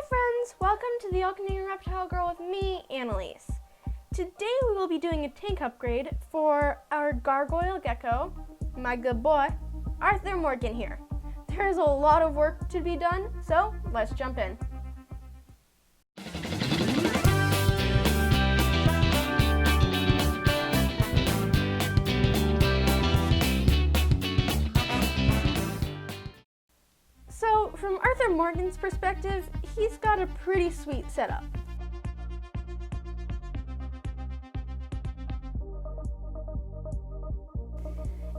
Hi friends, welcome to the All Canadian Reptile Girl with me, Annalise. Today we will be doing a tank upgrade for our Gargoyle Gecko, my good boy, Arthur Morgan here. There's a lot of work to be done, so let's jump in. So from Arthur Morgan's perspective, he's got a pretty sweet setup.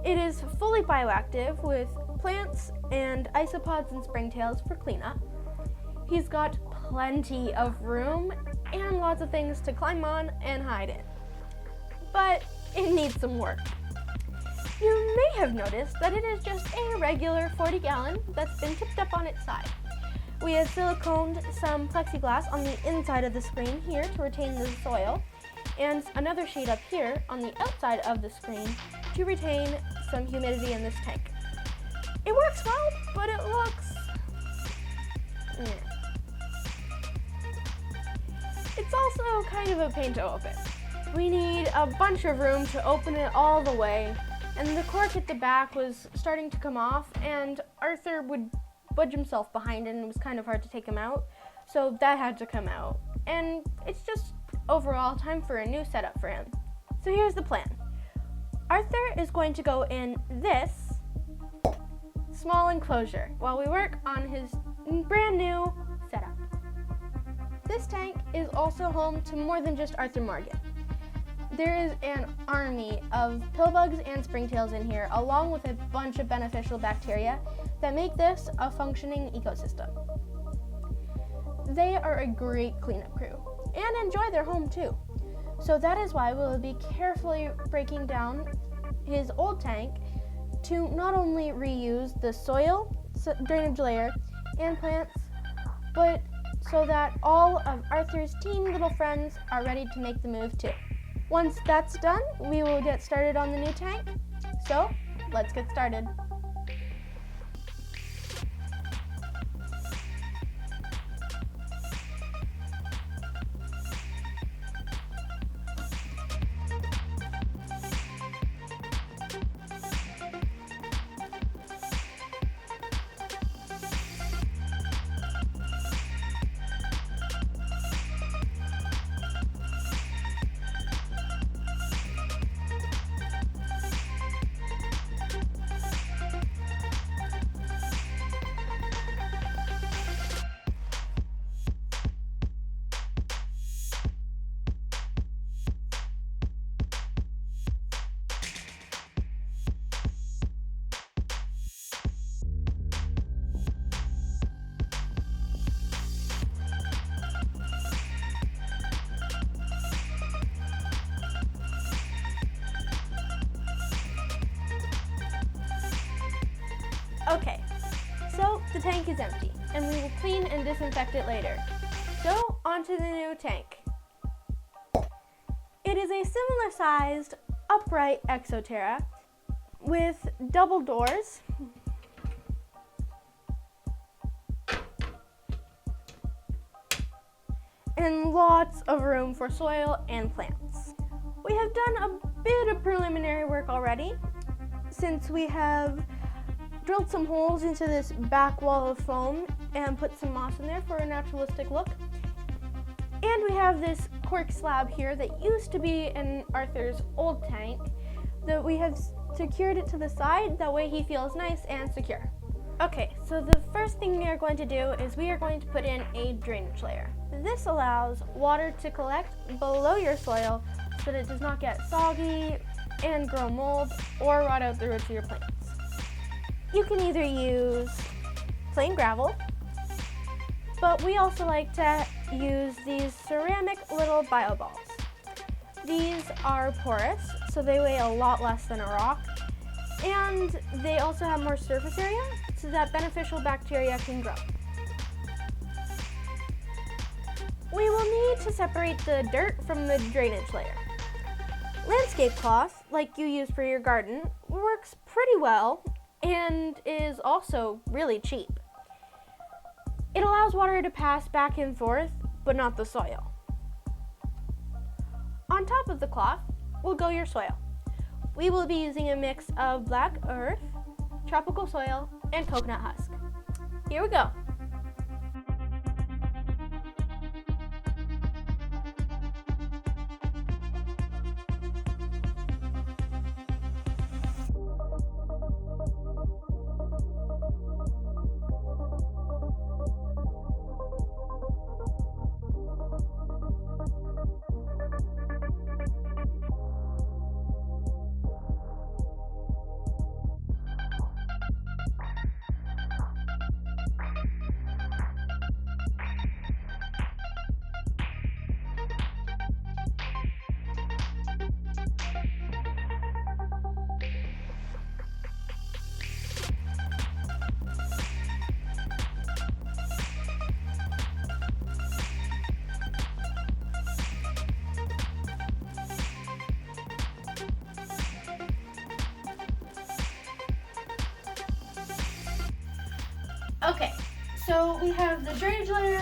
It is fully bioactive with plants and isopods and springtails for cleanup. He's got plenty of room and lots of things to climb on and hide in. But it needs some work. You may have noticed that it is just a regular 40-gallon that's been tipped up on its side. We have siliconed some plexiglass on the inside of the screen here to retain the soil, and another sheet up here on the outside of the screen to retain some humidity in this tank. It works well, but it looks... It's also kind of a pain to open. We need a bunch of room to open it all the way, and the cork at the back was starting to come off, and Arthur would budge himself behind it, and it was kind of hard to take him out, so that had to come out. And it's just overall time for a new setup for him. So here's the plan. Arthur is going to go in this small enclosure while we work on his brand new setup. This tank is also home to more than just Arthur Morgan. There is an army of pillbugs and springtails in here, along with a bunch of beneficial bacteria that make this a functioning ecosystem. They are a great cleanup crew and enjoy their home too. So that is why we'll be carefully breaking down his old tank to not only reuse the soil, drainage layer, and plants, but so that all of Arthur's teeny little friends are ready to make the move too. Once that's done, we will get started on the new tank. So, let's get started. Okay, so the tank is empty, and we will clean and disinfect it later. So, onto the new tank. It is a similar sized, upright Exoterra with double doors and lots of room for soil and plants. We have done a bit of preliminary work already, since we have drilled some holes into this back wall of foam and put some moss in there for a naturalistic look. And we have this cork slab here that used to be in Arthur's old tank that we have secured it to the side, that way he feels nice and secure. Okay, so the first thing we are going to do is we are going to put in a drainage layer. This allows water to collect below your soil so that it does not get soggy and grow mold or rot out the roots of your plants. You can either use plain gravel, but we also like to use these ceramic little bio balls. These are porous, so they weigh a lot less than a rock, and they also have more surface area so that beneficial bacteria can grow. We will need to separate the dirt from the drainage layer. Landscape cloth, like you use for your garden, works pretty well and is also really cheap. It allows water to pass back and forth, but not the soil. On top of the cloth will go your soil. We will be using a mix of black earth, tropical soil, and coconut husk. Here we go. Okay, so we have the drainage layer,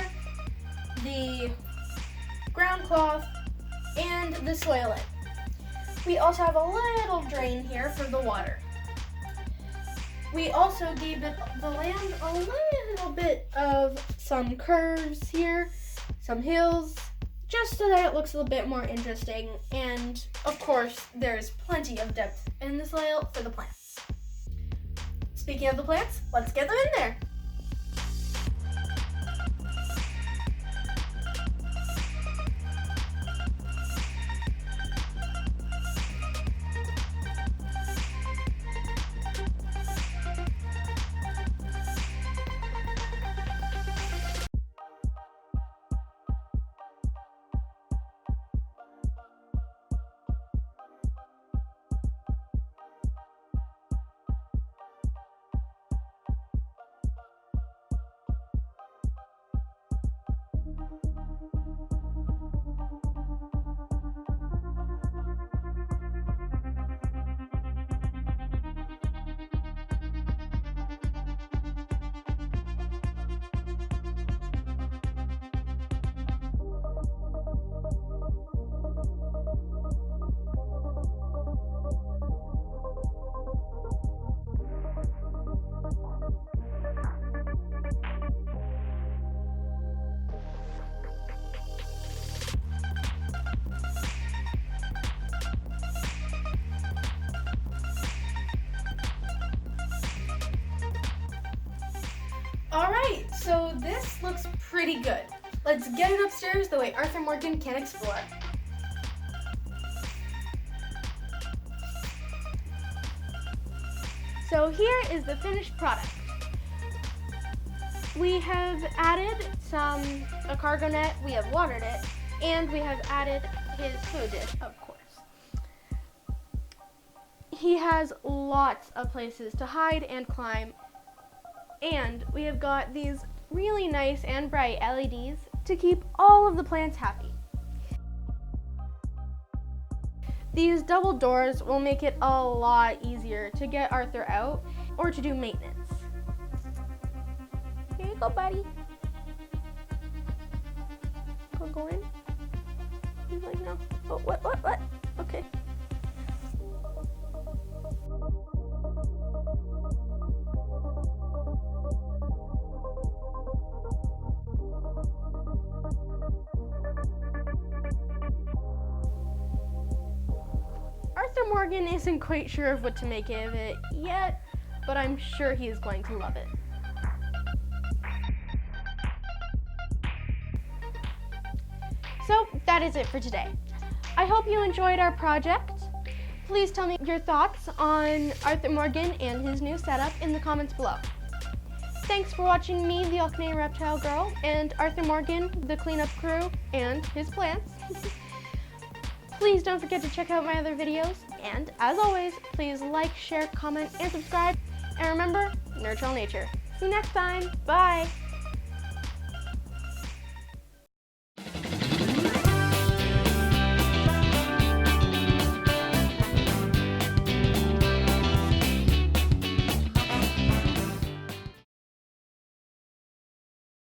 the ground cloth, and the soil in. We also have a little drain here for the water. We also gave the land a little bit of some curves here, some hills, just so that it looks a little bit more interesting. And of course, there's plenty of depth in the soil for the plants. Speaking of the plants, let's get them in there. All right, so this looks pretty good. Let's get it upstairs the way Arthur Morgan can explore. So here is the finished product. We have added a cargo net, we have watered it, and we have added his food dish, of course. He has lots of places to hide and climb, and we have got these really nice and bright LEDs to keep all of the plants happy. These double doors will make it a lot easier to get Arthur out or to do maintenance. Here you go, buddy. Go in. He's like, no. Oh, what? Okay. Arthur Morgan isn't quite sure of what to make of it yet, but I'm sure he is going to love it. So that is it for today. I hope you enjoyed our project. Please tell me your thoughts on Arthur Morgan and his new setup in the comments below. Thanks for watching me, the All Canadian Reptile Girl, and Arthur Morgan, the cleanup crew, and his plants. Please don't forget to check out my other videos, and as always, please like, share, comment, and subscribe. And remember, nurture all nature. See you next time. Bye.